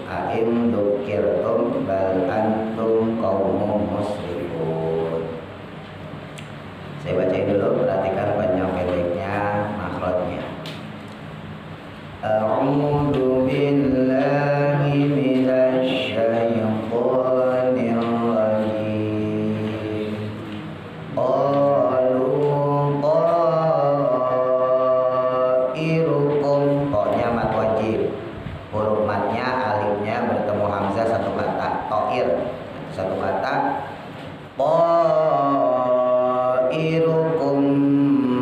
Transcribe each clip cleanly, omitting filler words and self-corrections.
aim dzukirtum bal antum qaumun musrifun. Saya bacain dulu, perhatikan panjang pendeknya makhrajnya. A'udzu billahi minasy syaithanir rajim. Qalu qairukum, qanya mat wajib. Huruf matnya alifnya bertemu hamzah satu kata, qair satu kata. Qairukum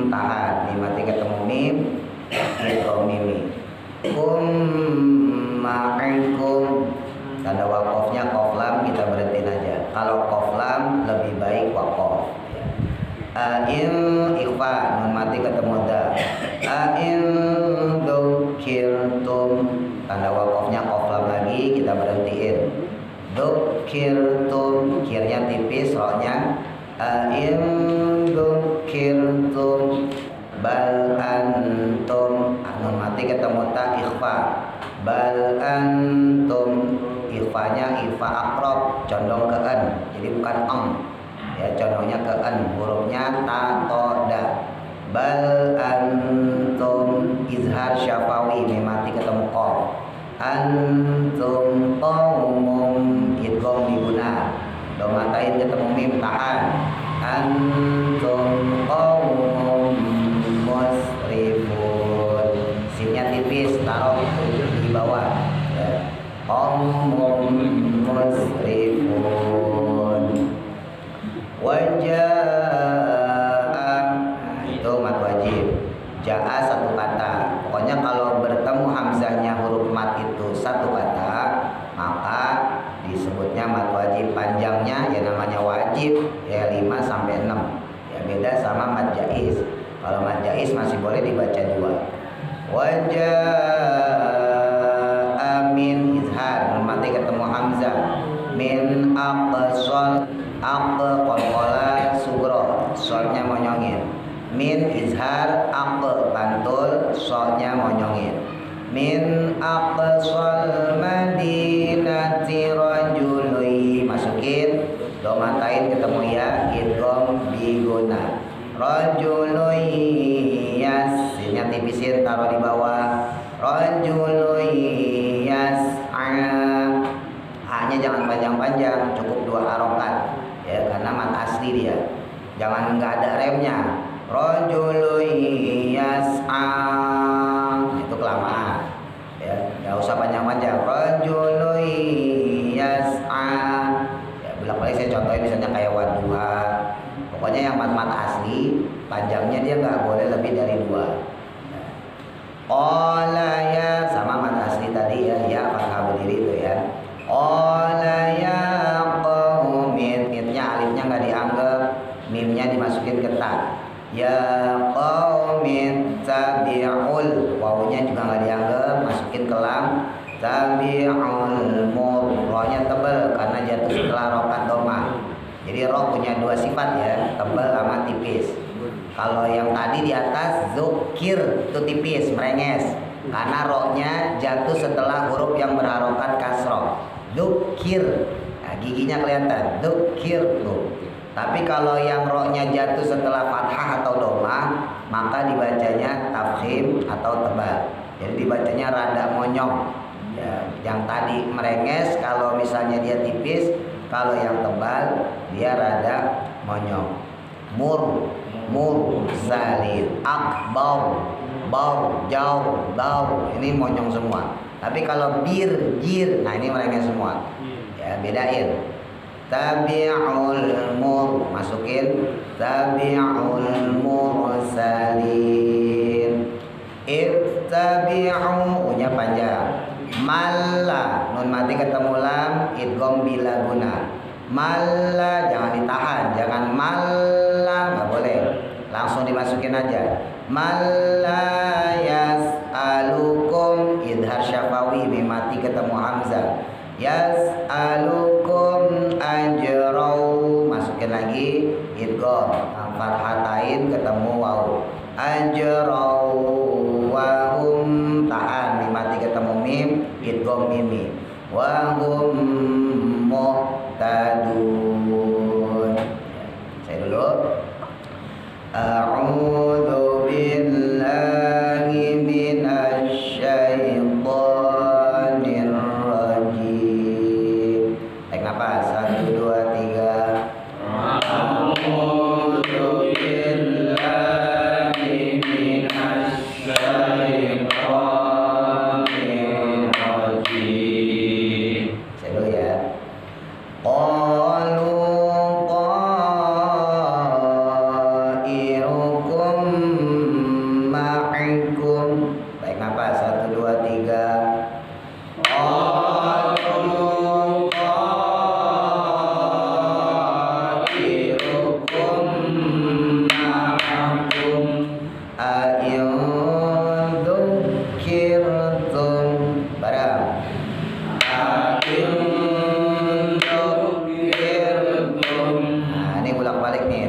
tahan, mim mati ketemu mim, itu mimi. Kum ma'akum, tanda wakofnya kof lam kita berhentiin aja. Kalau kof lam lebih baik wakof. Ain ikhfa, nun mati ketemu da. Ain dzukirtum, tanda wakofnya kof lam lagi kita berhentiin. Dzukirtum, kirnya tipis, rohnya. Ain dzukirtum bal antum, nun mati ketemu ta ikhfa. Bal antum, ikhfanya ikhfa akrab, condong ke an, jadi bukan ya, condongnya ke an, hurufnya ta to da. Bal antum izhar syafawi, mim mati ketemu qaf. Antum qaumun, idgham di guna, domatain ketemu mim tahan. Antum qaumun musrifun, sinnya tipis, taruh di bawah ya. Qaumun musrifun. Wajah, itu mat wajib. Jaa satu kata. Pokoknya kalau bertemu hamzahnya huruf mat itu satu kata, maka disebutnya mat wajib. Panjangnya ya namanya wajib ya 5 sampai 6. Ya beda sama mat jaiz. Kalau mat jaiz masih boleh dibaca 2. Wajah min izhar, nun mati ketemu hamzah. Min aqsal, qalqala sugro, solnya monyongin. Min izhar pantul, solnya monyongin. Min aqsal madinati rajului, masukin, domatain ketemu ya, idgham biguna. Rajului yas, sinnya tipisin, taruh di bawah. Rajului yas'a, hanya jangan panjang-panjang, cukup 2 harokat ya, karena mat asli dia. Jangan nggak ada remnya. Rajului yas'a, itu kelamaan ya, nggak usah panjang-panjang. Rajului yas'a ya, bolak-balik saya contohin misalnya kayak wadduha. Pokoknya yang mat-mat asli panjangnya dia nggak boleh lebih dari 2. Qala ya, sama mat asli tadi ya fathah berdiri itu ya. Qala ya qaumin, mitnya alifnya nggak dianggap, mimnya dimasukin ke ta. Ya qaumin tabi'ul, wawunya juga nggak dianggap, masukin ke lam. Tabi'ul mur, rohnya tebal karena jatuh setelah rokat doma. Jadi roh punya 2 sifat ya, tebal sama tipis. Kalau yang tadi di atas zukir itu tipis, merenges, karena rohnya jatuh setelah huruf yang berharokat kasroh. Zukir, nah, giginya kelihatan. Zukir tuh. Tapi kalau yang rohnya jatuh setelah fathah atau doma, maka dibacanya tafkhim atau tebal. Jadi dibacanya rada monyong. Ya, yang tadi merenges kalau misalnya dia tipis, kalau yang tebal dia rada monyong. Mur zalil, akbau, bau, jauh, bau, ini monyong semua. Tapi kalau jir, nah ini mereka semua. Ya bedain. Tabi'ul mur, masukin tabi'ul mursalin. Ittabi'u, nya panjang. Malla, nun mati ketemu lam, idgham bila guna. Malla jangan ditahan, jangan malla, nggak boleh, langsung dimasukin aja. Malla yas'alukum, idhar syafawi, mim mati ketemu hamzah. Yas'alukum ajrau, masukin lagi idgham, fathatain ketemu waw. Ajrau wahum, tahan, mim mati ketemu mim, idgham mimi. wa hum muhtadun. Saya dulu. A'udzu billahi minasy syaithanir rajim. Tarik nafas 1 2 3. A'udzu billahi minasy syaithanir rajim. Saya dulu ya. Baik nafas 1 2 3.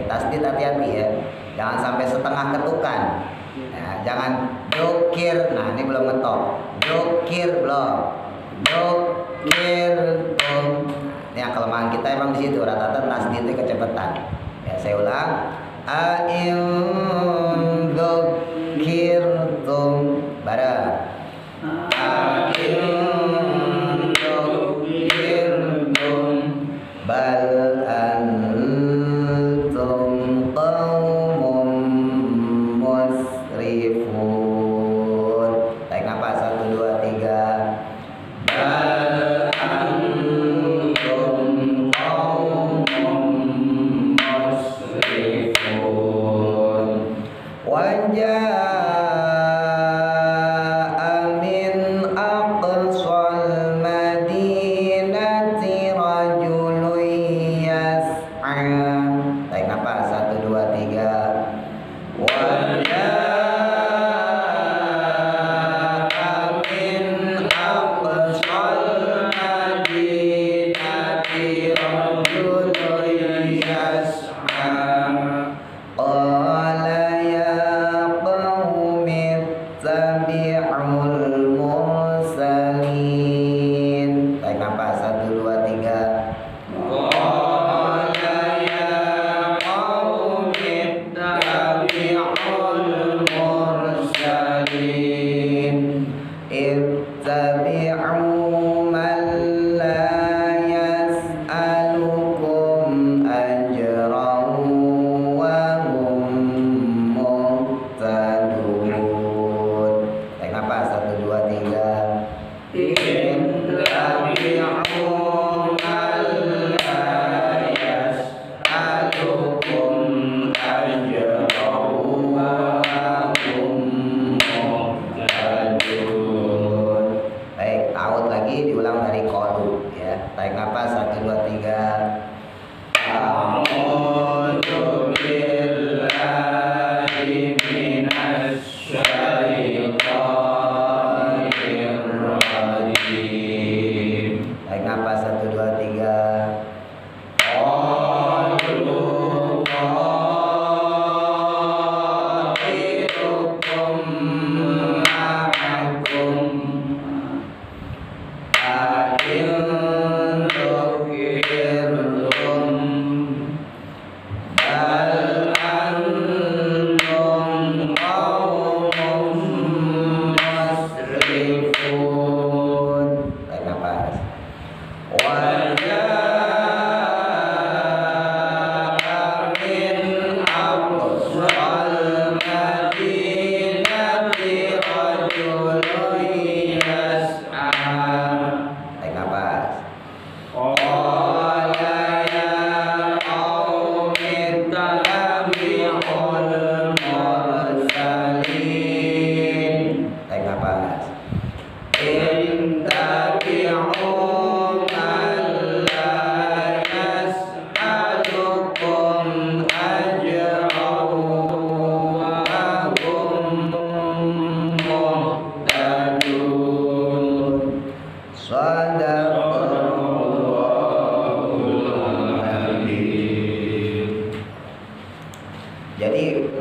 Tasdid hati-hati ya, jangan sampai setengah ketukan. Nah, jangan dokir. Nah, ini belum ngetop. Dokir belum. Dokir tum. Ini yang kelemahan kita emang di situ. Rata-rata tasdidnya kecepatan. Ya, saya ulang. Ain dokir tum. Bareng. Ain dokir tum. Bal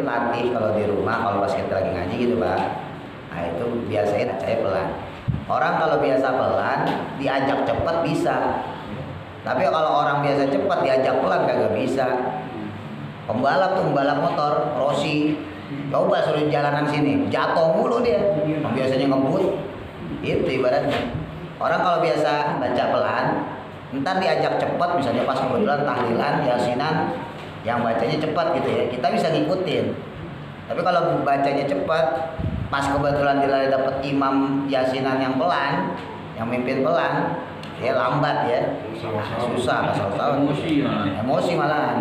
latih kalau di rumah, kalau pas kita lagi ngaji gitu Pak. Nah itu biasain saya pelan. Orang kalau biasa pelan, diajak cepat bisa. Tapi kalau orang biasa cepat diajak pelan kagak bisa. Pembalap tuh, pembalap motor, Rossi, coba suruh jalanan sini, jatuh mulu dia. Yang biasanya ngebut, itu ibaratnya. Orang kalau biasa baca pelan, ntar diajak cepat, misalnya pas kebetulan tahlilan, yasinan, yang bacanya cepat gitu ya, kita bisa ngikutin. Tapi kalau bacanya cepat, pas kebetulan dia dapat imam yasinan yang pelan, yang mimpin pelan, dia lambat ya, susah, emosi malah.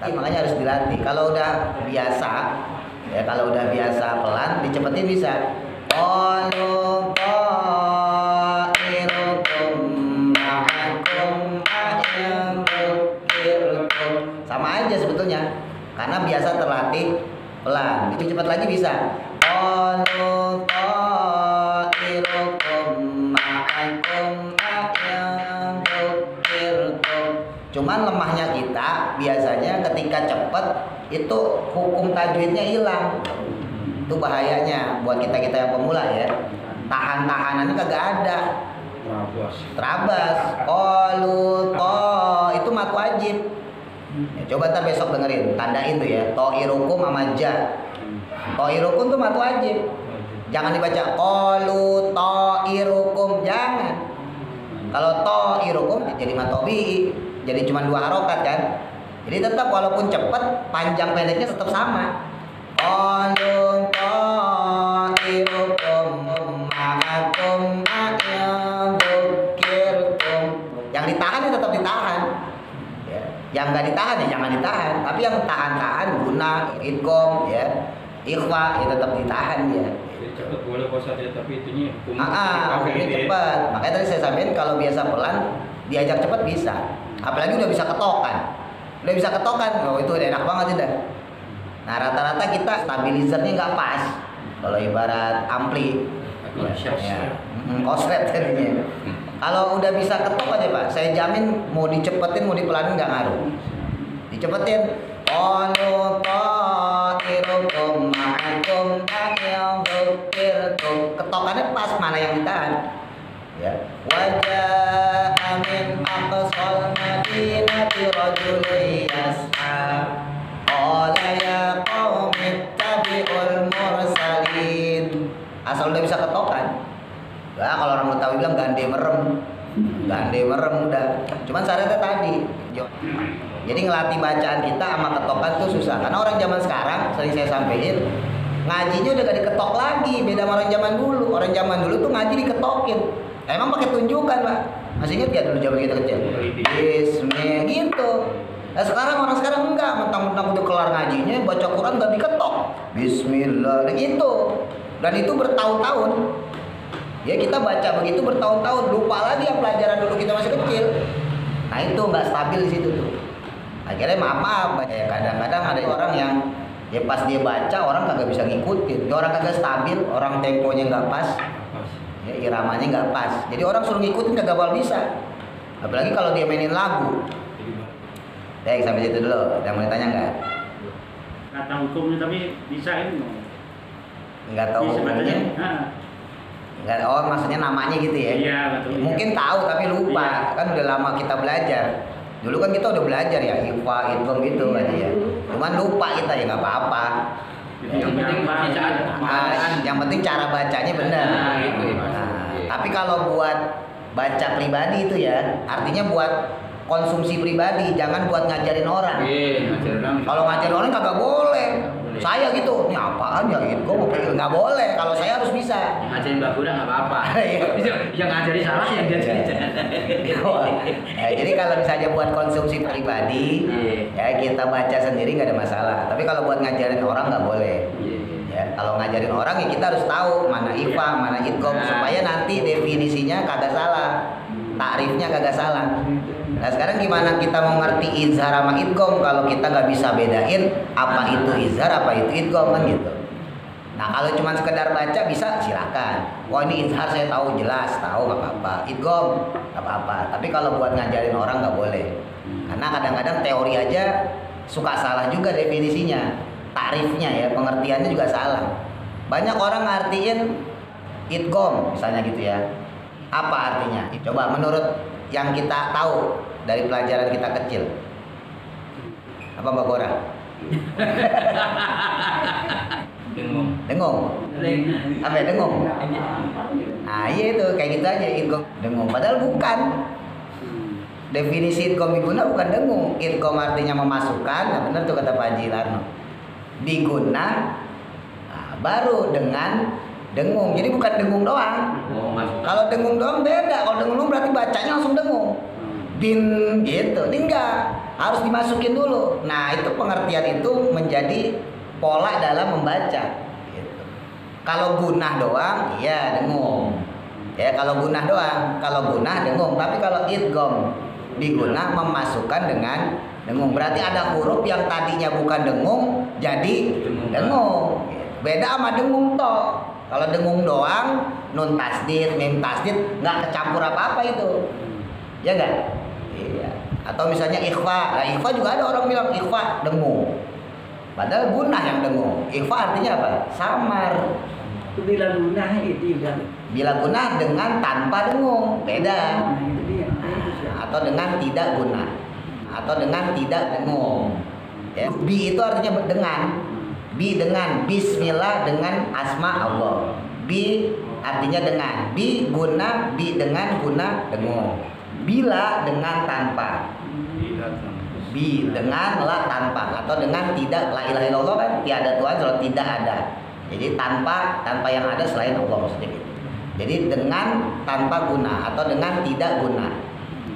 Tapi makanya harus dilatih. Kalau udah biasa, ya kalau udah biasa pelan, dicepetin bisa. Qalu ta'irukum ma'akum ayyamukirkum. Sama aja sebetulnya, karena biasa terlatih pelan. Itu cepat lagi bisa. Qalu cuman lemahnya kita biasanya ketika cepet itu hukum tajwidnya hilang. Itu bahayanya buat kita yang pemula ya. Tahan-tahanannya kagak ada. Terabas. Qalu to itu mat wajib. Ya, coba ntar besok dengerin, tandain tuh ya. To'irukum sama ja. To'irukum tuh mat wajib. Jangan dibaca qalu to'irukum, jangan. Kalau to'irukum jadi mat tabi'i. Jadi cuma 2 harokat kan. Jadi tetap walaupun cepat, panjang pendeknya tetap sama. Qalu ta'irukum ma'akum ayyadukirkum. Yang ditahan ya tetap ditahan. Ya. Yang nggak ditahan ya jangan ditahan. Tapi yang tahan-tahan guna, idgham ya, ikhfa ya tetap ditahan ya. Cepat boleh kosa dia tapi itunya hukumnya cepat. Makanya tadi saya sampaikan kalau biasa pelan diajak cepat bisa. Apalagi udah bisa ketokan. Udah bisa ketokan, oh itu udah enak banget udah. Nah rata-rata kita stabilizernya nggak pas. Kalau ibarat ampli, ya, koslet jadinya. Kalau udah bisa ketok aja Pak, saya jamin mau dicepetin mau dipelanin nggak ngaruh. Dicepetin. Qalu ta'irukum ma'akum ayyadukirkum. Ketokannya pas, mana yang ditahan. Ya. Wajah amin aqsal madinati rajulun yas'a qala ya qaumi tabi'ul mursalin. Asal udah bisa ketokan. Nah, kalau orang Betawi bilang gande merem udah. Cuman syaratnya tadi. Jadi ngelatih bacaan kita sama ketokan tuh susah. Karena orang zaman sekarang sering saya sampaikan ngajinya udah gak diketok lagi, beda sama orang zaman dulu. Orang zaman dulu tuh ngaji diketokin. Emang pakai tunjukan Pak. Masih ingat gak dulu zaman kita kecil? Bismillah gitu. Nah orang sekarang enggak, mentang-mentang udah kelar ngajinya baca Quran gak diketok. Bismillah gitu. Dan itu bertahun-tahun. Ya kita baca begitu bertahun-tahun, lupa lagi yang pelajaran dulu kita masih kecil. Nah itu nggak stabil di situ tuh. Akhirnya maaf ya kadang-kadang ada orang yang ya pas dia baca orang kagak bisa ngikutin. Ya, orang kagak stabil, orang temponya nggak pas. Ya, iramanya nggak pas. Jadi orang suruh ngikutin kagak bakal bisa. Apalagi kalau dia mainin lagu. Baik sampai situ dulu. Ada mau ditanya nggak? Nggak tahu hukumnya tapi bisa ini. Nggak tahu hukumnya. Nggak, oh maksudnya namanya gitu ya? Iya betul. Mungkin tahu tapi lupa. Iya. Kan udah lama kita belajar. Dulu kan kita udah belajar ya, ikhfa, idgham gitu kan ya. Cuman lupa kita ya nggak apa-apa. Yang penting bacaan. Yang penting cara bacanya benar. Tapi kalau buat baca pribadi itu ya, artinya buat konsumsi pribadi, jangan buat ngajarin orang. Kalau ngajarin orang kagak boleh. Saya gitu, ini apaan ya gitu, nggak boleh. Kalau saya harus bisa. Ngajarin Mbak Bura nggak apa-apa. Yang ngajari salah yang diajarin. Ya, jadi kalau misalnya buat konsumsi pribadi, ya kita baca sendiri nggak ada masalah. Tapi kalau buat ngajarin orang nggak boleh. Ya, kalau ngajarin orang ya kita harus tahu mana ikhfa, mana idgham supaya nanti definisinya kagak salah, takrifnya kagak salah. Nah sekarang gimana kita mau ngerti izhar sama idgham kalau kita nggak bisa bedain apa itu izhar apa itu idgham kan gitu. Nah kalau cuma sekedar baca bisa silakan. Wah ini izhar saya tahu jelas, tahu nggak apa-apa. Idgham nggak apa-apa. Tapi kalau buat ngajarin orang nggak boleh. Karena kadang-kadang teori aja suka salah juga definisinya, takrifnya ya, pengertiannya juga salah. Banyak orang ngartiin idgham misalnya gitu ya. Apa artinya? Coba menurut yang kita tahu dari pelajaran kita kecil. Apa Mbak Gora? Dengung. Dengung. Apa ya dengung? Nah iya itu kayak gitu aja idgham dengung. Padahal bukan. Definisi idgham diguna bukan dengung. Idgham artinya memasukkan. Nah benar tuh kata Pak Haji Larno. Diguna baru dengan dengung. Jadi bukan dengung doang. Kalau dengung doang beda. Kalau dengung doang berarti bacanya langsung dengung. Bin gitu. Ini enggak. Harus dimasukin dulu. Nah itu pengertian itu menjadi pola dalam membaca. Gitu. Kalau gunah doang, iya dengung. Ya kalau gunah doang. Kalau gunah dengung. Tapi kalau idgham diguna memasukkan dengan dengung. Berarti ada huruf yang tadinya bukan dengung jadi dengung. Beda sama dengung toh. Kalau dengung doang, nun tasdid, mim tasdid, nggak kecampur apa-apa itu. Ya nggak? Iya. Atau misalnya ikhfa. Nah ikhfa juga ada orang bilang ikhfa dengung. Padahal gunah yang dengung. Ikhfa artinya apa? Samar. Bila gunah itu kan. Bila gunah dengan tanpa dengung, beda. Atau dengan tidak guna. Atau dengan tidak dengung. Ya. Bi itu artinya dengan. Bi dengan bismillah dengan asma Allah. Bi artinya dengan. Bi guna, bi dengan guna dengung. Bila dengan tanpa. Bi dengan la tanpa atau dengan tidak la ilaha illallah kan tiada Tuhan kalau tidak ada. Jadi tanpa yang ada selain Allah maksudnya gitu. Jadi dengan tanpa guna atau dengan tidak guna.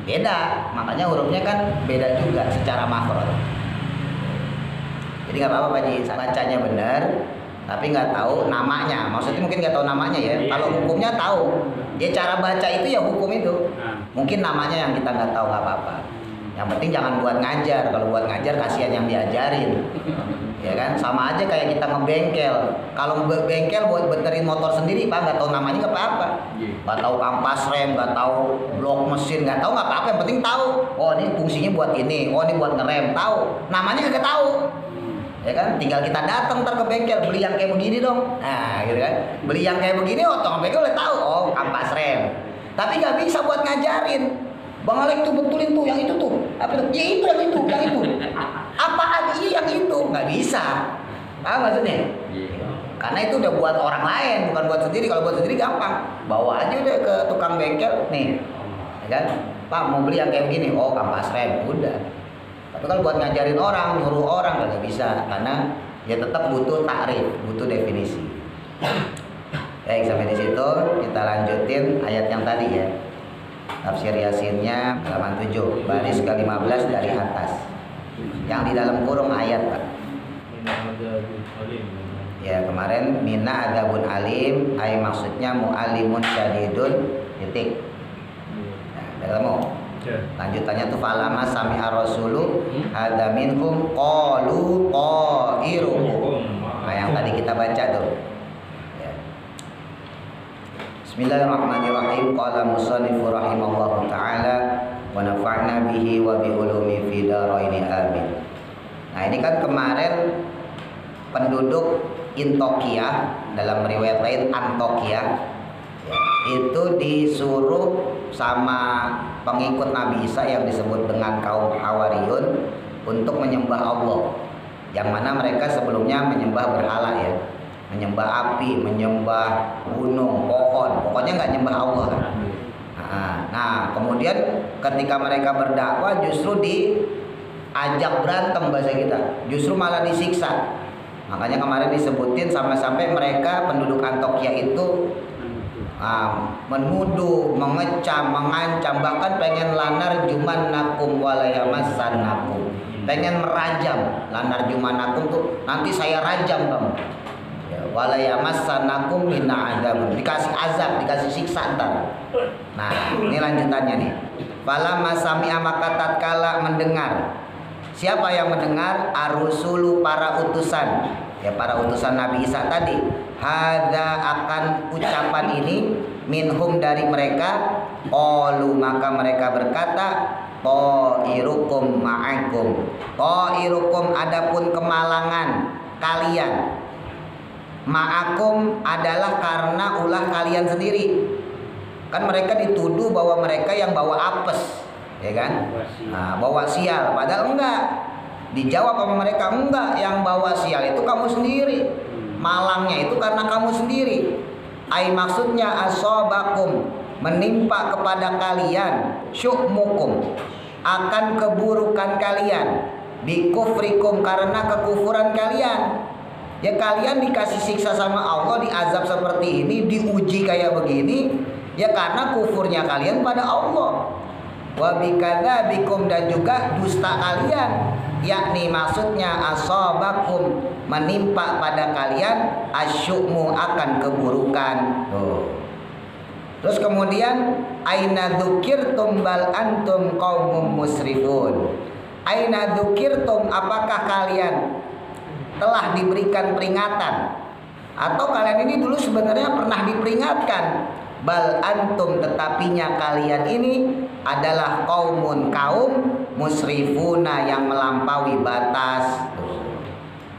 Beda, makanya hurufnya kan beda juga secara makhraj. Jadi nggak apa-apa Pak Ji, bacanya benar, tapi nggak tahu namanya. Maksudnya mungkin nggak tahu namanya ya. Kalau hukumnya tahu, ya cara baca itu ya hukum itu. Mungkin namanya yang kita nggak tahu nggak apa-apa. Yang penting jangan buat ngajar. Kalau buat ngajar kasihan yang diajarin. Ya kan, sama aja kayak kita ngebengkel. Kalau bengkel buat benerin motor sendiri Pak, nggak tahu namanya nggak apa-apa. Nggak tahu kampas rem, nggak tahu blok mesin, nggak tahu nggak apa-apa. Yang penting tahu. Oh ini fungsinya buat ini, oh ini buat ngerem. Tahu. Namanya nggak tahu. Ya kan, tinggal kita datang ntar ke bengkel beli yang kayak begini dong. Nah gitu kan, beli yang kayak begini, oh tukang bengkel udah tahu. Oh kampas rem. Tapi nggak bisa buat ngajarin. Bang Alek tuh betulin tuh yang itu tuh. Apa tuh? Ya itu yang itu. Apaan? Iya yang itu. Nggak bisa. Paham maksudnya? Karena itu udah buat orang lain, bukan buat sendiri. Kalau buat sendiri gampang. Bawa aja udah ke tukang bengkel. Nih, ya kan? Pak mau beli yang kayak begini. Oh kampas rem. Udah. Tapi kalau buat ngajarin orang, nyuruh orang nggak bisa. Karena ya tetap butuh takrif, butuh definisi. Baik sampai di situ kita lanjutin ayat yang tadi ya. Tafsir Yasinnya halaman 7 baris ke-15 dari atas. Yang di dalam kurung ayat Pak. Ya kemarin mina adabun alim, ay maksudnya mu'alimun syadidun titik. Nah, udah ketemu. Lanjutannya tuh falama sami'a rasulu hadza minhum qalu qairuhum. Nah yang tadi kita baca tuh. Bismillahirrahmanirrahim. Qala musannifu rahimallahu ta'ala wa nafa'na bihi wa bi ulumi fi dharaini amin. Nah, ini kan kemarin penduduk Intokia, dalam riwayat lain Antokia, itu disuruh sama pengikut Nabi Isa yang disebut dengan kaum Hawariyun untuk menyembah Allah. Yang mana mereka sebelumnya menyembah berhala ya. Menyembah api, menyembah gunung, pohon, pokoknya nggak nyembah Allah. Nah, kemudian ketika mereka berdakwah justru diajak berantem bahasa kita, justru malah disiksa. Makanya kemarin disebutin sampai mereka penduduk Antokia itu menuduh, mengecam, mengancam, bahkan pengen lanar juman nakum walayamassan nakum, pengen merajam. Lanar juman nakum tuh nanti saya rajam kamu. Walayamasanakum minna adab, dikasih azab, dikasih siksa ntar. Nah ini lanjutannya nih. Fala masami'a maka tatkala mendengar. Siapa yang mendengar? Ar-rusulu para utusan. Ya para utusan Nabi Isa tadi. Hadza akan ucapan ini minhum dari mereka. Qalu maka mereka berkata Ta'irukum ma'akum. Ta'irukum adapun kemalangan kalian. ma'akum adalah karena ulah kalian sendiri. Kan mereka dituduh bahwa mereka yang bawa apes, ya kan? Nah, bawa sial. Padahal enggak. Dijawab sama mereka, enggak, yang bawa sial itu kamu sendiri. Malangnya itu karena kamu sendiri. Ai maksudnya asobakum, menimpa kepada kalian, syukmukum, akan keburukan kalian, bikufrikum, karena kekufuran kalian. Ya kalian dikasih siksa sama Allah, diazab seperti ini, diuji kayak begini, ya karena kufurnya kalian pada Allah. Wa bikadzabikum, dan juga dusta kalian, yakni maksudnya asabakum, menimpa pada kalian, asyukmu, akan keburukan. Terus kemudian aina dzukirtum bal antum qaumum musrifun. Aina dzukirtum, apakah kalian telah diberikan peringatan, atau kalian ini dulu sebenarnya pernah diperingatkan. Bal antum, tetapinya kalian ini adalah kaumun, kaum musrifuna, yang melampaui batas.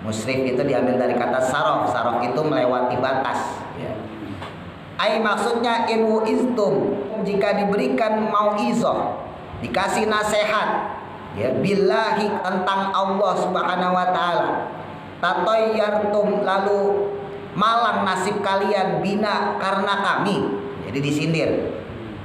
Musrif itu diambil dari kata sarof. Sarof itu melewati batas, ya. Ai maksudnya in wuiztum, jika diberikan mauizah, dikasih nasihat, ya, billahi, tentang Allah Subhanahu wa taala, tatoyyartum, lalu malang nasib kalian, bina, karena kami. Jadi disindir.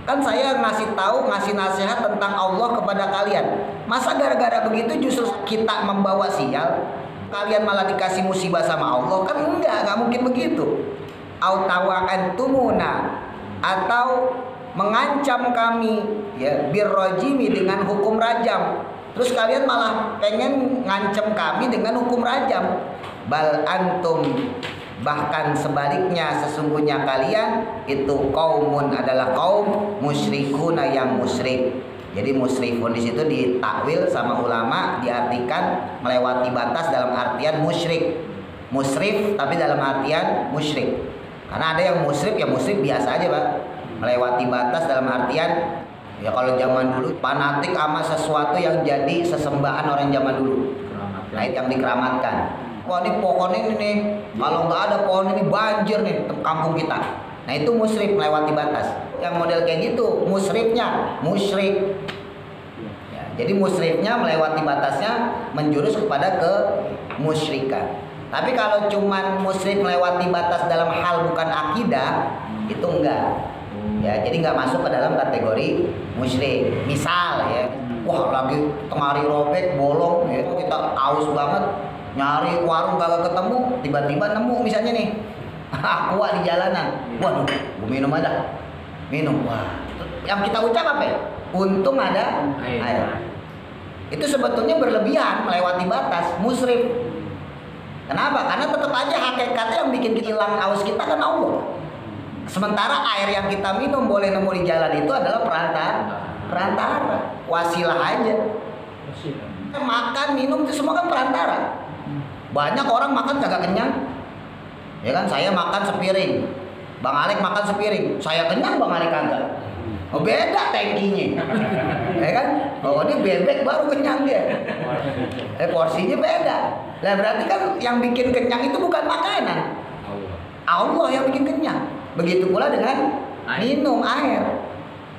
Kan saya ngasih tahu, ngasih nasihat tentang Allah kepada kalian. Masa gara-gara begitu justru kita membawa sial? Kalian malah dikasih musibah sama Allah? Kan enggak mungkin begitu. Au tawa'antumuna, atau mengancam kami, ya, birrajimi, dengan hukum rajam. Terus kalian malah pengen ngancam kami dengan hukum rajam. Bal antum, bahkan sebaliknya, sesungguhnya kalian itu kaumun, adalah kaum musyrikuna, yang musyrik. Jadi musyrikun di situ ditakwil sama ulama, diartikan melewati batas dalam artian musyrik. Musrif tapi dalam artian musyrik. Karena ada yang musyrik, ya musyrik biasa aja, Pak. Melewati batas dalam artian, ya kalau zaman dulu fanatik sama sesuatu yang jadi sesembahan orang zaman dulu. Nah, itu yang dikeramatkan. Wah, ini pohon ini nih, kalau nggak ada pohon ini banjir nih kampung kita. Nah, itu musyrik, melewati batas. Yang model kayak gitu, musyriknya musyrik. Ya, jadi musyriknya melewati batasnya, menjurus kepada kemusyrikan. Tapi kalau cuman musyrik melewati batas dalam hal bukan akidah, itu enggak. Ya, jadi nggak masuk ke dalam kategori musyrik. Misal, ya, wah lagi tengah hari robek, bolong, ya, kita aus banget, nyari warung kagak ketemu, tiba-tiba nemu misalnya nih aqua di jalanan. Waduh, gue minum aja. Minum. Wah, yang kita ucap apa ya? Untung ada air. Itu sebetulnya berlebihan, melewati batas, musyrik. Kenapa? Karena tetap aja hakikatnya yang bikin hilang aus kita kan Allah. Sementara air yang kita minum boleh nemu di jalan itu adalah perantara, wasilah aja. Makan, minum itu semua kan perantara. Banyak orang makan kagak kenyang, ya kan? Saya makan sepiring, Bang Alek makan sepiring, saya kenyang, Bang Alek kagak. Oh, beda tangkinya, ya kan? Oh, ini bebek baru kenyang dia. Porsinya beda. Lah berarti kan yang bikin kenyang itu bukan makanan, Allah yang bikin kenyang. Begitu pula dengan minum air.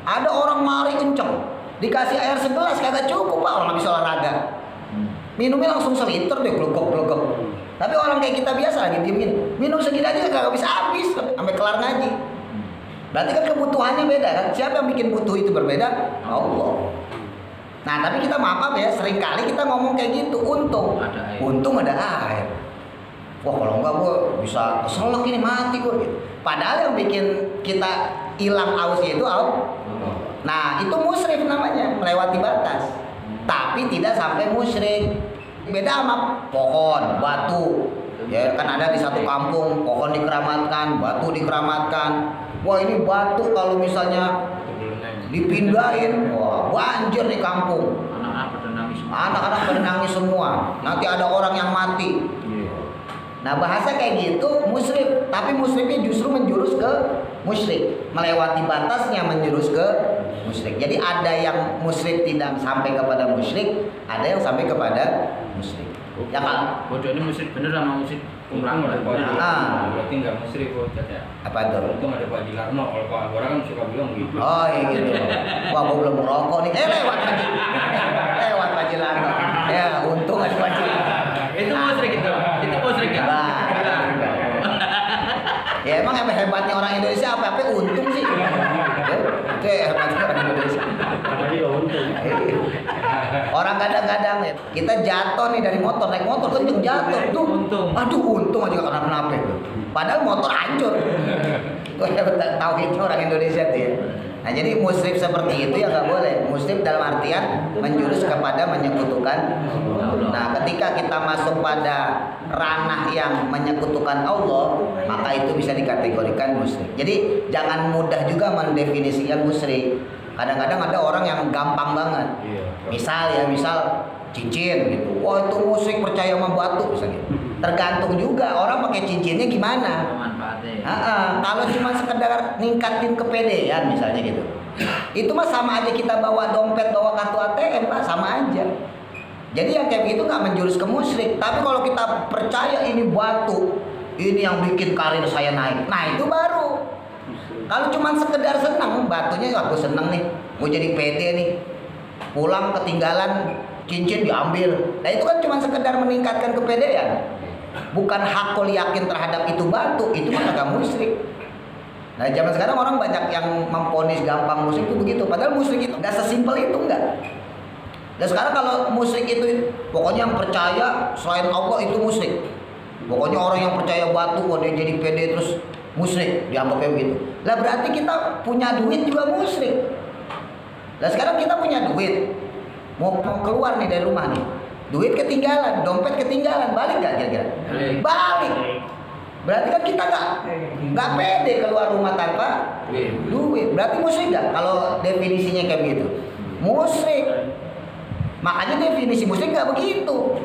Ada orang mari kenceng, dikasih air segelas kagak cukup, Pak, orang habis olahraga. Minumnya langsung seliter deh, glogok. Tapi orang kayak kita biasa lagi diem, minum segini aja kagak bisa habis sampai kelar ngaji. Berarti kan kebutuhannya beda kan? Siapa yang bikin butuh itu berbeda? Allah. Nah, tapi kita maaf ya, seringkali kita ngomong kayak gitu, untung ada air. Wah, kalau enggak gue bisa keselak ini, mati gue gitu. Padahal yang bikin kita hilang ausnya itu Allah. Nah, itu musyrik namanya, melewati batas. Tapi tidak sampai musyrik. Beda sama pohon, batu. Ya kan ada di satu kampung, pohon dikeramatkan, batu dikeramatkan. Wah, ini batu kalau misalnya dipindahin, wah banjir di kampung. Anak-anak pada nangis semua. Nanti ada orang yang mati. Nah, bahasa kayak gitu musyrik, tapi musyriknya justru menjurus ke musyrik, melewati batasnya menjurus ke musyrik. Jadi ada yang musyrik tidak sampai kepada musyrik, ada yang sampai kepada musyrik. Ya kan? Bodoh ini musyrik bener sama musyrik kumlang lah. Berarti nggak musyrik kok ya. Apa tuh? Untung ada Pak Dilarno, kalau Pak Agora kan suka bilang gitu. Oh iya gitu. Wah, gua belum merokok nih. Lewat Haji. Lewat Haji Larno. Ya, untung ada Haji. Itu musyrik itu. Itu musyrik ya. Ya emang hebatnya orang Indonesia apa untung sih. Ya, itu hebatnya orang Indonesia. Tadi lo untung. Orang kadang-kadang ya, kita jatuh nih dari motor, naik motor kenceng jatuh tuh. Untung. Aduh untung aja karena kenapa. Padahal motor hancur. Gue tahu itu orang Indonesia tuh ya. Nah jadi musyrik seperti itu ya nggak boleh. Musyrik dalam artian menjurus kepada menyekutukan. Nah ketika kita masuk pada ranah yang menyekutukan Allah, maka itu bisa dikategorikan musyrik. Jadi jangan mudah juga mendefinisikan musyrik. Kadang-kadang ada orang yang gampang banget. Misal cincin gitu. Wah itu musyrik percaya sama batu misalnya. Tergantung juga orang pakai cincinnya gimana. Manfaatnya. Kalau cuma sekedar ningkatin kepedean misalnya gitu, itu mah sama aja kita bawa dompet, bawa kartu ATM, Pak, sama aja. Jadi yang kayak gitu nggak menjurus ke musyrik. Tapi kalau kita percaya ini batu, ini yang bikin karir saya naik, nah itu baru. Kalau cuma sekedar senang, batunya aku seneng nih, mau jadi pede nih, pulang ketinggalan cincin diambil, nah itu kan cuma sekedar meningkatkan kepedean. Bukan hakul yakin terhadap itu batu, itu mah agak musyrik. Nah zaman sekarang orang banyak yang memponis gampang musyrik itu begitu. Padahal musyrik itu nggak sesimpel itu enggak. Dan sekarang kalau musyrik itu pokoknya yang percaya selain Allah itu musyrik. Pokoknya orang yang percaya batu, dia jadi pede terus musyrik, dianggapnya begitu. Lah berarti kita punya duit juga musyrik. Lah sekarang kita punya duit, mau keluar nih dari rumah nih. Duit ketinggalan, dompet ketinggalan, balik nggak kira-kira? Balik. Berarti kan kita nggak pede keluar rumah tanpa duit. Berarti musyrik nggak? Kalau definisinya kayak begitu, musyrik. Makanya definisi musyrik nggak begitu.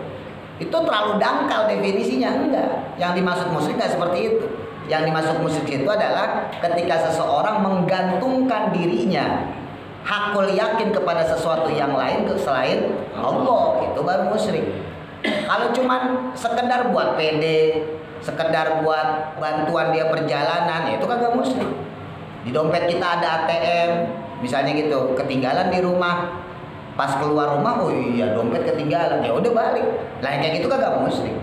Itu terlalu dangkal definisinya, enggak. Yang dimaksud musyrik nggak seperti itu. Yang dimaksud musyrik itu adalah ketika seseorang menggantungkan dirinya hakul yakin kepada sesuatu yang lain selain Allah, itu baru musyrik. Kalau cuman sekedar buat pede, sekedar buat bantuan dia perjalanan, ya itu kagak musyrik. Di dompet kita ada ATM, misalnya gitu, ketinggalan di rumah, pas keluar rumah, oh iya dompet ketinggalan, ya udah balik. Lah kayak gitu kagak musyrik.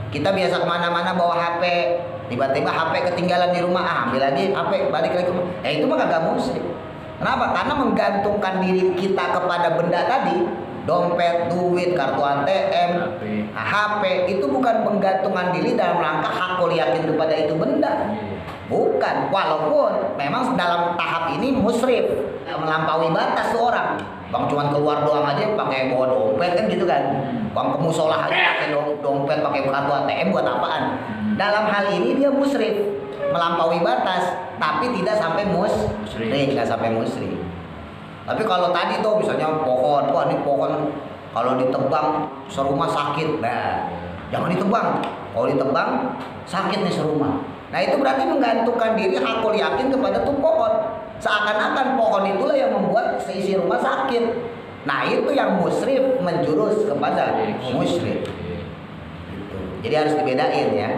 Kita biasa kemana-mana bawa HP, tiba-tiba HP ketinggalan di rumah, ambil lagi HP, balik lagi ke rumah, ya itu mah kagak musyrik. Kenapa? Karena menggantungkan diri kita kepada benda tadi, dompet, duit, kartu ATM, HP, itu bukan menggantungkan diri dalam rangka hakul yakin kepada itu benda. Bukan, walaupun memang dalam tahap ini musrif, melampaui batas tuh orang. Bang cuman keluar doang aja pakai bawa dompet kan gitu kan. Bang ke musola aja pakai dompet, pakai kartu ATM buat apaan? Dalam hal ini dia musrif, melampaui batas, tapi tidak sampai musyrik, nggak sampai musyrik. Tapi kalau tadi tuh misalnya pohon, wah ini pohon kalau ditebang serumah sakit, nah jangan ditebang. Kalau ditebang sakit nih serumah. Nah itu berarti menggantungkan diri hakul yakin kepada tuh pohon. Seakan-akan pohon itulah yang membuat seisi rumah sakit. Nah itu yang musyrik menjurus kepada musyrik. Gitu. Jadi harus dibedain ya.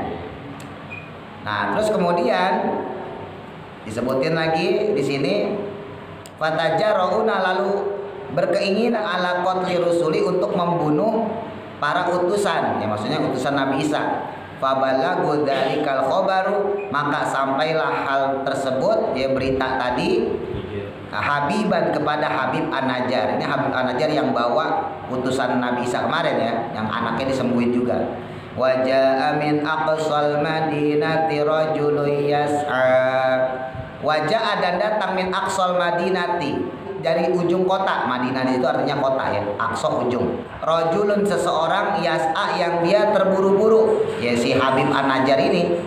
Nah, terus kemudian disebutin lagi di sini fatajarrauna, lalu berkeinginan ala qatli rusuli, untuk membunuh para utusan, ya maksudnya utusan Nabi Isa. Fabalagu dzalikal khabaru, maka sampailah hal tersebut, ya berita tadi, Habiban kepada Habib An-Najjar. Ini Habib An-Najjar yang bawa utusan Nabi Isa kemarin ya, yang anaknya disembuhin juga. Wajah min aqsal madinati rajulun yas'a. Wajah dan datang min aqsal madinati, dari ujung kota. Madinah itu artinya kota ya, aqsa ujung. Rajulun seseorang, yas'a yang dia terburu-buru, ya si Habib An-Najjar ini.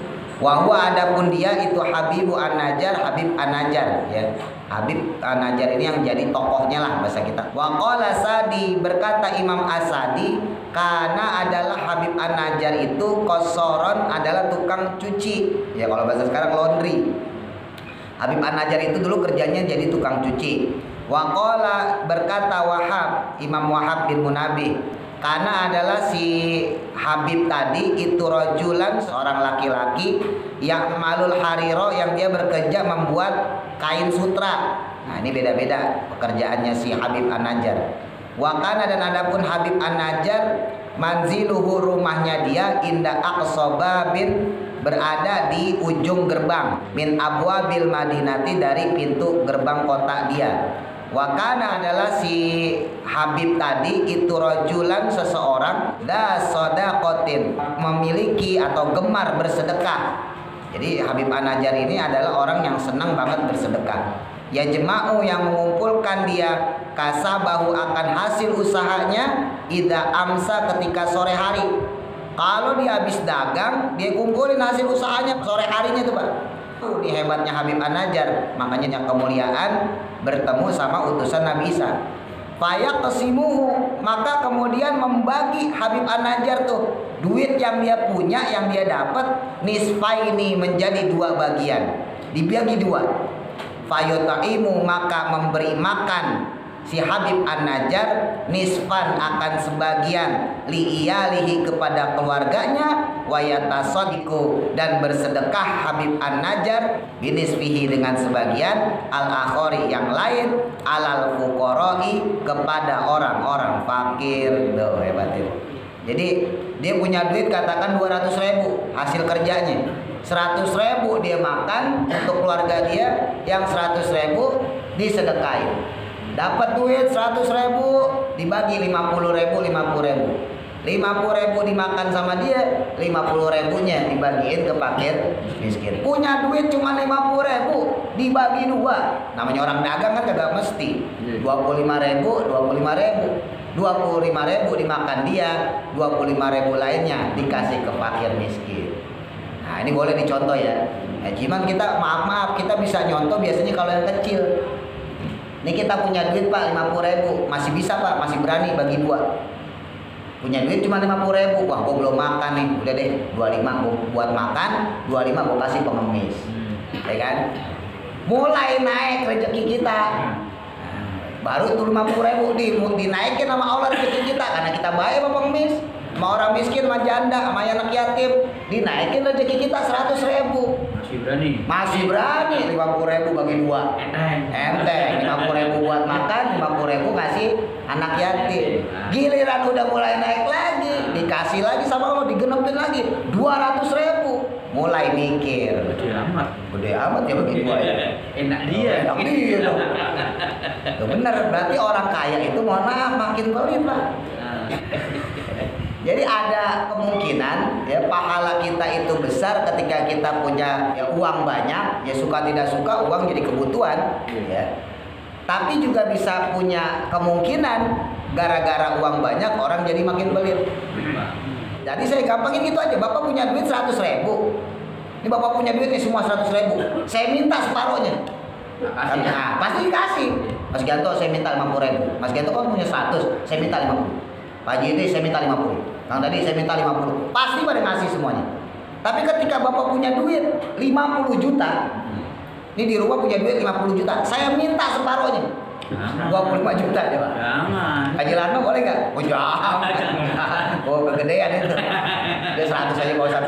Wa huwa adapun dia itu Habibu An-Najjar, Habib An-Najjar ya. Habib An-Najjar ini yang jadi tokohnya lah bahasa kita. Wa qala Sadi, berkata Imam As-Sadi, karena adalah Habib An-Najjar itu kosoron, adalah tukang cuci. Ya kalau bahasa sekarang laundry. Habib An-Najjar itu dulu kerjanya jadi tukang cuci. Wa qala, berkata Wahab, Imam Wahab bin Munabih, Karena adalah si Habib tadi itu rojulan, seorang laki-laki yang malul hariro, yang dia bekerja membuat kain sutra. Nah ini beda-beda pekerjaannya si Habib An-Najjar. Wakana dan adapun Habib An-Najjar manziluhu, rumahnya dia inda aqsobabin, berada di ujung gerbang min abwabil madinati, dari pintu gerbang kota dia. Wakana adalah si Habib tadi itu rojulan, seseorang da sodakotin, memiliki atau gemar bersedekah. Jadi Habib An-Najjar ini adalah orang yang senang banget bersedekah. Ya jema'u, yang mengumpulkan dia kasabahu, akan hasil usahanya, ida amsa, ketika sore hari. Kalau dia habis dagang, dia kumpulin hasil usahanya sore harinya tuh Pak. Ini hebatnya Habib An-Najjar, makanya yang kemuliaan bertemu sama utusan Nabi Isa. Fayak kesimuhu, maka kemudian membagi Habib An-Najjar tuh duit yang dia punya, yang dia dapat, nisfaini, menjadi 2 bagian, dibagi 2. Fayutaimu, maka memberi makan si Habib An-Najjar nisfan, akan sebagian, li'iyalihi, kepada keluarganya, wayatasodiku, dan bersedekah Habib An-Najjar binisfihi, dengan sebagian, al-akhori, yang lain, alal fuqaroi, kepada orang-orang fakir. Tuh hebat itu. Jadi dia punya duit katakan 200.000 hasil kerjanya, 100.000 dia makan untuk keluarga dia, yang 100.000 disedekain. Dapat duit 100.000 dibagi 50.000, 50.000 dimakan sama dia, 50.000-nya dibagiin ke fakir miskin. Punya duit cuma 50.000 dibagi 2. Namanya orang dagang kan kagak mesti. 25.000, 25.000 dimakan dia, 25.000 lainnya dikasih ke fakir miskin. Nah ini boleh dicontoh ya. Cuman kita maaf kita bisa nyontoh biasanya kalau yang kecil. Ini kita punya duit Pak 50.000, masih bisa Pak, masih berani bagi 2. Punya duit cuma 50.000, wah gue belum makan nih, udah deh 25 gue buat makan, 25 gue kasih pengemis, ya kan? Mulai naik rezeki kita, baru tuh 50.000 dinaikin sama Allah rezeki kita, karena kita baik sama pengemis, sama orang miskin, sama janda, sama anak yatim, dinaikin rezeki kita 100.000. Masih berani 50.000 bagi 2. Enteng 50.000 buat makan, 50.000 kasih anak yatim. Giliran udah mulai naik lagi, dikasih lagi sama Allah, digenepin lagi 200.000. Mulai mikir, gede amat ya bagi 2 ya. Enak dia Tuh bener, berarti orang kaya itu mohon maaf makin pelit Pak. Jadi ada kemungkinan ya pahala kita itu besar ketika kita punya ya, uang banyak, ya suka tidak suka uang jadi kebutuhan ya. Tapi juga bisa punya kemungkinan gara-gara uang banyak orang jadi makin pelit. Jadi saya gampangin gitu aja, Bapak punya duit 100.000. Ini Bapak punya duit nih semua 100.000. Saya minta separohnya. Nah, pasti dikasih. Mas Ganto saya minta 50.000. Mas Ganto kan punya 100, saya minta 50. Pak Jidi saya minta 50. Kang tadi saya minta 50. Pasti pada ngasih semuanya. Tapi ketika Bapak punya duit 50 juta, ini di rumah punya duit 50 juta, saya minta separohnya. 25 juta ya Pak. Jangan. Haji Larno boleh nggak? Oh jangan. Oh kegedean itu. Dia 100 aja kalau 100.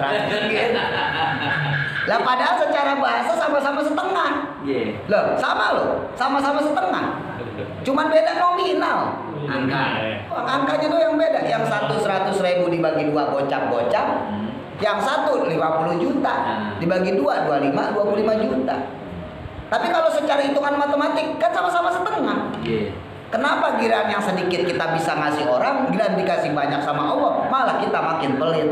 Lah padahal secara bahasa sama-sama setengah. Loh sama loh, sama-sama setengah. Cuman beda nominal. Angkanya tuh yang beda. Yang satu 100.000 dibagi 2 gocap-gocap. Yang satu 50 juta dibagi 2 25 juta. Tapi kalau secara hitungan matematik kan sama-sama setengah. Kenapa giliran yang sedikit kita bisa ngasih orang, giliran dikasih banyak sama Allah, malah kita makin pelit.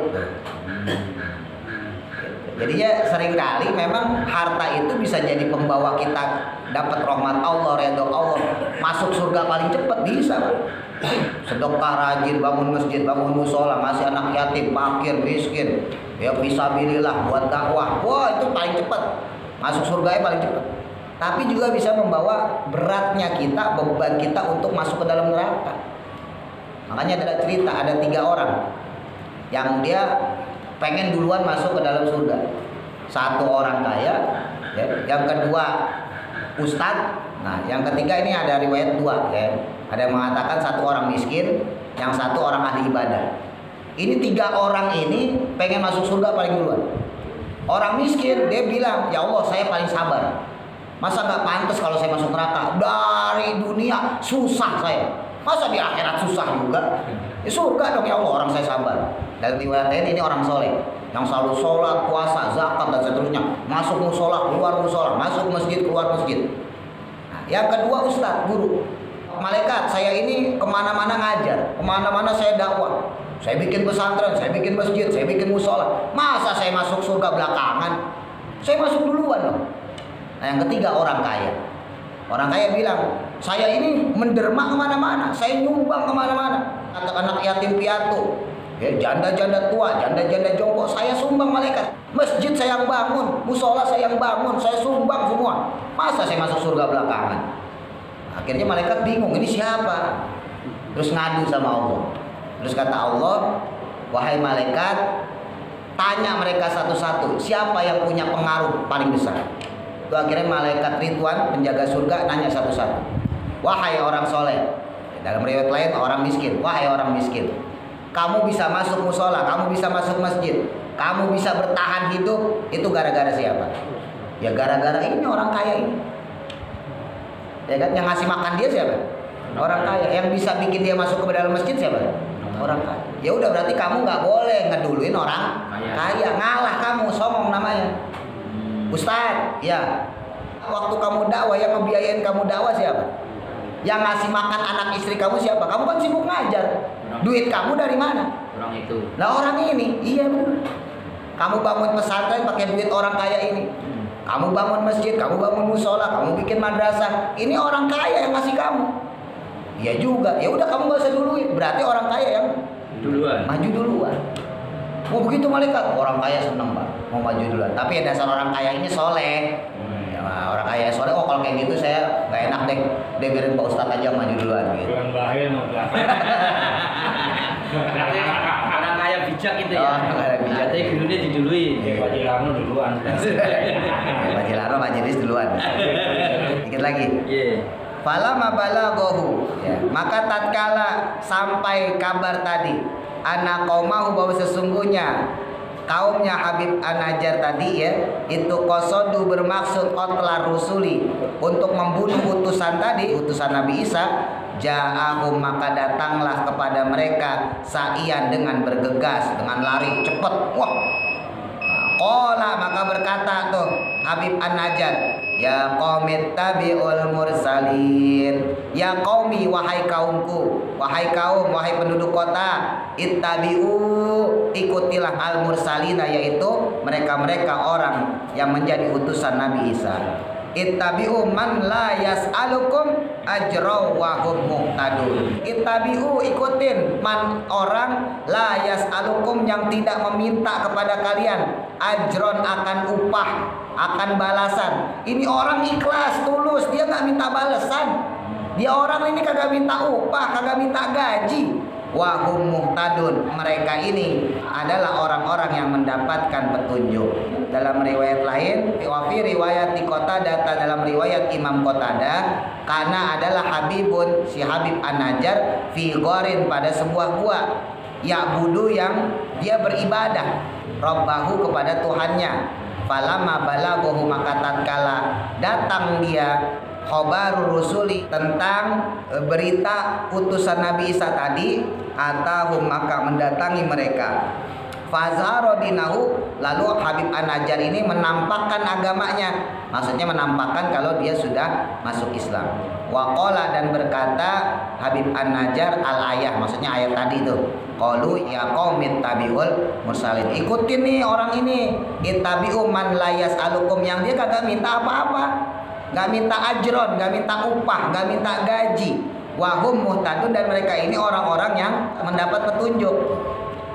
Jadinya seringkali memang harta itu bisa jadi pembawa kita dapat rahmat Allah, redha Allah, masuk surga paling cepat bisa. Sedekah rajin, bangun masjid, bangun musola, ngasih anak yatim, fakir, miskin, ya fisabilillah, buat dakwah, wah itu paling cepat masuk surga paling cepat. Tapi juga bisa membawa beratnya kita, beban kita untuk masuk ke dalam neraka. Makanya ada cerita, ada 3 orang yang dia pengen duluan masuk ke dalam surga. 1 orang kaya, ya. Yang kedua ustadz. Nah, yang ketiga ini ada riwayat 2, ya. Ada yang mengatakan 1 orang miskin, yang satu orang ahli ibadah. Ini 3 orang ini pengen masuk surga paling duluan. Orang miskin dia bilang, ya Allah saya paling sabar. Masa nggak pantas kalau saya masuk neraka? Dari dunia susah saya, masa di akhirat susah juga? Ya surga dong ya Allah, orang saya sabar. Dan riwayat lain ini orang soleh yang selalu sholat, puasa, zakat dan seterusnya. Masuk musola, keluar musola, masuk masjid, keluar masjid. Nah, yang kedua ustadz, guru. Malaikat, saya ini kemana-mana ngajar, kemana-mana saya dakwah. Saya bikin pesantren, saya bikin masjid, saya bikin musola. Masa saya masuk surga belakangan? Saya masuk duluan loh. Nah yang ketiga orang kaya. Orang kaya bilang, saya ini menderma kemana-mana, saya nyumbang kemana-mana. Anak-anak yatim piatu, ya, janda-janda tua, janda-janda jongkok, saya sumbang malaikat. Masjid saya yang bangun, musola saya yang bangun, saya sumbang semua. Masa saya masuk surga belakangan? Akhirnya malaikat bingung, ini siapa? Terus ngadu sama Allah. Terus kata Allah, wahai malaikat, tanya mereka satu-satu, siapa yang punya pengaruh paling besar? Itu akhirnya malaikat Ridwan, penjaga surga, nanya satu-satu. Wahai orang soleh, dalam riwayat lain orang miskin, wahai orang miskin, kamu bisa masuk musola, kamu bisa masuk masjid, kamu bisa bertahan hidup, itu gara-gara siapa? Ya gara-gara ini orang kaya ini. Ya kan, yang ngasih makan dia siapa? Orang kaya. Yang bisa bikin dia masuk ke dalam masjid siapa? Orang kaya. Ya udah berarti kamu nggak boleh ngeduluin orang kaya. Ngalah kamu, somong namanya. Ustadz, ya. Waktu kamu dakwah, yang ngebiayain kamu dakwah siapa? Yang ngasih makan anak istri kamu siapa? Kamu kan sibuk ngajar. Duit kamu dari mana? Orang itu. Lah orang ini, iya benar. Kamu bangun pesantren pakai duit orang kaya ini. Kamu bangun masjid, kamu bangun musola, kamu bikin madrasah. Ini orang kaya yang ngasih kamu. Iya juga. Ya udah kamu gak usah duluin. Berarti orang kaya yang Duluan. maju duluan. Oh begitu malaikat. Orang kaya seneng Pak, mau maju duluan. Tapi ya dasar orang kaya ini soleh. Ya, orang kaya soleh. Oh kalau kayak gitu saya nggak enak deh. Biarin Pak Ustadz aja maju duluan. Gitu. Bukan bahaya mau belakang. Orang kaya bijak gitu ya. Oh, orang kaya bijak. Jadi gurunya diduluin. Ya Pak Jilarno duluan. Pak Jilaro, Pak Jenis duluan. Dikit lagi. Iya. Falamma balaghahu, ya, maka tatkala sampai kabar tadi anak qaumahu, bahwa sesungguhnya kaumnya Habib An-Najjar tadi ya, itu qasadu bermaksud qatla rusuli, untuk membunuh utusan tadi, utusan Nabi Isa, ja'ahum maka datanglah kepada mereka sa'ian dengan bergegas, dengan lari cepat. Wah. Qala maka berkata tuh Habib An-Najjar, ya qaumit tabi'ul mursalin, ya qaumi wahai kaumku, wahai kaum, wahai penduduk kota, ittabi'u ikutilah al mursalina, yaitu mereka-mereka orang yang menjadi utusan Nabi Isa. Ittabi'u man la yas'alukum ajra wa hum muhtadun. Ittabi'u ikutin man orang la yas'alukum yang tidak meminta kepada kalian ajron akan upah, akan balasan. Ini orang ikhlas, tulus, dia nggak minta balasan. Dia orang ini kagak minta upah, kagak minta gaji. Wa hum muhtadun, mereka ini adalah orang-orang yang mendapatkan petunjuk. Dalam riwayat lain, wa fi riwayat Qatadah, dalam riwayat Imam Qatadah, karena adalah Habibun, si Habib An-Najjar, fi gharin, pada sebuah gua, ya'budu, yang dia beribadah Rabbahu, kepada Tuhannya. Falamma balaghahu, maka tatkala datang dia khobarur rusuli, tentang berita utusan Nabi Isa tadi, atahum maka mendatangi mereka. Fazharo dinahu, lalu Habib An-Najjar ini menampakkan agamanya, maksudnya menampakkan kalau dia sudah masuk Islam. Waqala, dan berkata Habib An-Najjar al-ayah, maksudnya ayat tadi itu, qalu ya qaumit tabiul mursalin, ikutin nih orang ini, ittabi'u man la yas'alukum, yang dia kagak minta apa-apa, gak minta ajron, gak minta upah, gak minta gaji. Wahum muhtadun, dan mereka ini orang-orang yang mendapat petunjuk.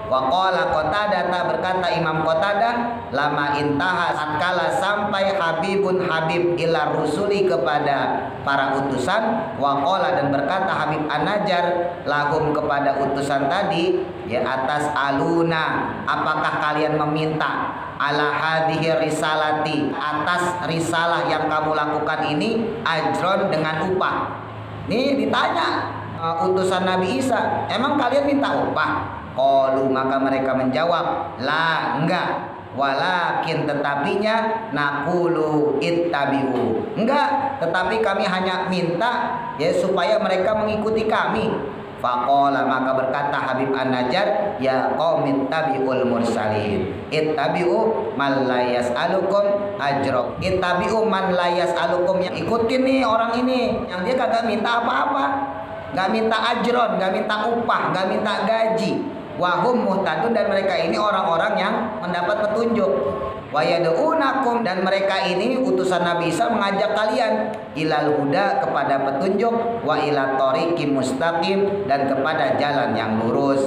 Waqala Qatadah, berkata Imam Qatadah, lama intaha, tatkala sampai Habibun Habib ila rusuli, kepada para utusan. Waqala, dan berkata Habib An-Najjar lahum, kepada utusan tadi, ya atas aluna, apakah kalian meminta ala hadhihi risalati, atas risalah yang kamu lakukan ini, ajron, dengan upah. Nih ditanya utusan Nabi Isa, emang kalian minta upah? Qalu, maka mereka menjawab, la, enggak. Walakin, tetapinya, naqulu ittabi'u, enggak, tetapi kami hanya minta ya supaya mereka mengikuti kami. Faqala, maka berkata Habib An-Najjar, ya qaumi ittabi'ul mursalin, ittabi'u man la yas'alukum ajra, ittabi'u man la yas'alukum, yang ikutin nih orang ini yang dia kagak minta apa-apa, gak minta ajron, gak minta upah, gak minta gaji. Wahum muhtadun, dan mereka ini orang-orang yang mendapat petunjuk. Wa yad'unakum, dan mereka ini utusan Nabi Isa mengajak kalian ilal huda, kepada petunjuk, wa ila thoriqim mustaqim, dan kepada jalan yang lurus.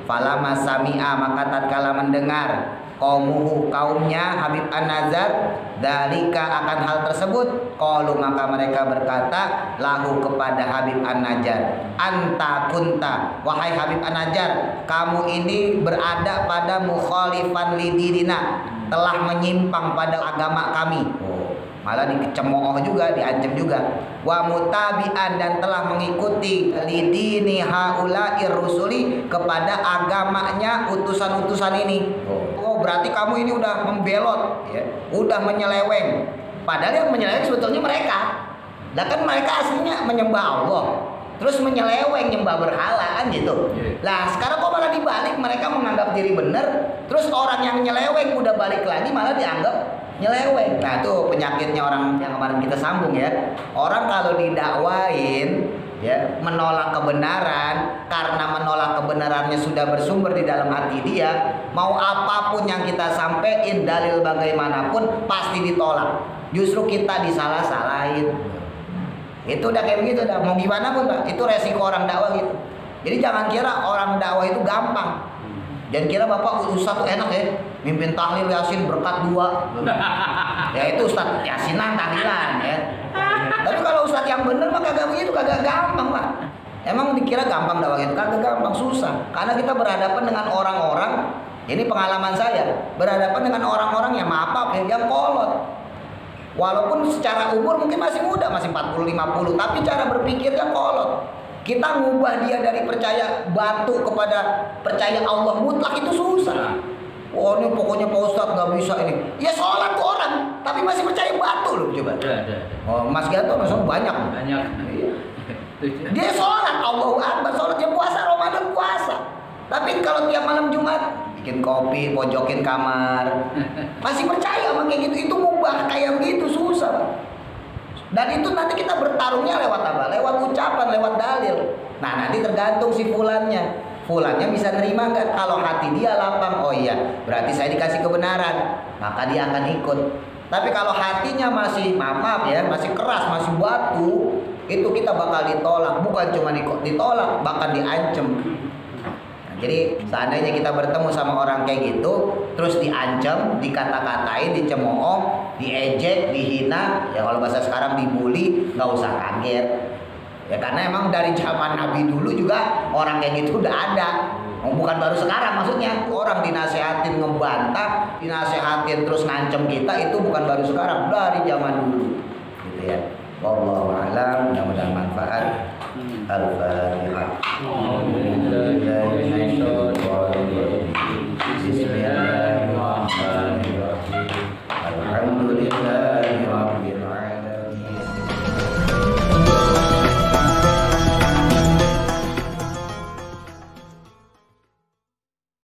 Falama sami'a, maka tatkala mendengar qaumuhu, kaumnya Habib An-Najjar, dalika, akan hal tersebut, qalu, maka mereka berkata lahu, kepada Habib An-Najjar, anta kunta, wahai Habib An-Najjar, kamu ini berada pada mukhalifan lidinina, telah menyimpang pada agama kami. Malah dicemooh juga, diancam juga. Wa mutabi'an, dan telah mengikuti lidini haula'ir rusuli, kepada agamanya utusan-utusan ini. Oh, berarti kamu ini udah membelot ya, udah menyeleweng. Padahal yang menyeleweng sebetulnya mereka. Lah kan mereka aslinya menyembah Allah, terus menyeleweng nyembah berhala kan gitu. Lah sekarang kok malah dibalik, mereka menganggap diri benar, terus orang yang nyeleweng udah balik lagi malah dianggap nyeleweng. Nah itu penyakitnya orang yang kemarin kita sambung ya. Orang kalau didakwain ya menolak kebenaran, karena menolak kebenarannya sudah bersumber di dalam hati dia, mau apapun yang kita sampaikan, dalil bagaimanapun pasti ditolak. Justru kita disalah-salahin. Itu udah kayak begitu dah. Mau gimana pun Pak, itu resiko orang dakwah gitu. Jadi jangan kira orang dakwah itu gampang. Jangan kira Bapak Ustaz tuh enak ya, mimpin tahlil Yasin berkat 2. Ya itu Ustaz Yasinan tahlilan ya. Tapi kalau Ustaz yang bener mah kagak begitu, kagak gampang Pak. Emang dikira gampang dakwah itu? Kagak gampang, susah. Karena kita berhadapan dengan orang-orang, ini pengalaman saya, berhadapan dengan orang-orang yang maaf yang kolot. Walaupun secara umur mungkin masih muda, masih 40-50, tapi cara berpikirnya kolot. Kita ngubah dia dari percaya batu kepada percaya Allah mutlak itu susah. Oh ini pokoknya Pak Ustadz gak bisa ini. Ya sholat tuh orang, tapi masih percaya batu loh coba. Oh Mas Gato masuk banyak. Banyak. Dia sholat, Allahu Akbar, sholatnya puasa, Ramadan puasa. Tapi kalau tiap malam Jumat bikin kopi, pojokin kamar, masih percaya sama kayak gitu. Itu mubah kayak begitu susah Pak. Dan itu nanti kita bertarungnya lewat apa? Lewat ucapan, lewat dalil. Nah nanti tergantung si fulannya. Fulannya bisa nerima nggak? Kalau hati dia lapang, oh iya, berarti saya dikasih kebenaran, maka dia akan ikut. Tapi kalau hatinya masih maaf ya, masih keras, masih batu, itu kita bakal ditolak. Bukan cuma ditolak, bahkan diancam. Jadi seandainya kita bertemu sama orang kayak gitu, terus diancam, dikata-katain, dicemooh, diejek, dihina, ya kalau bahasa sekarang dibully, nggak usah kaget. Ya karena emang dari zaman Nabi dulu juga orang kayak gitu udah ada. Bukan baru sekarang maksudnya. Orang dinasehatin ngebantah, dinasehatin terus ngancem kita, itu bukan baru sekarang, dari zaman dulu. Gitu ya. Wallahu a'lam, mudah-mudahan manfaat. Al-Fatihah.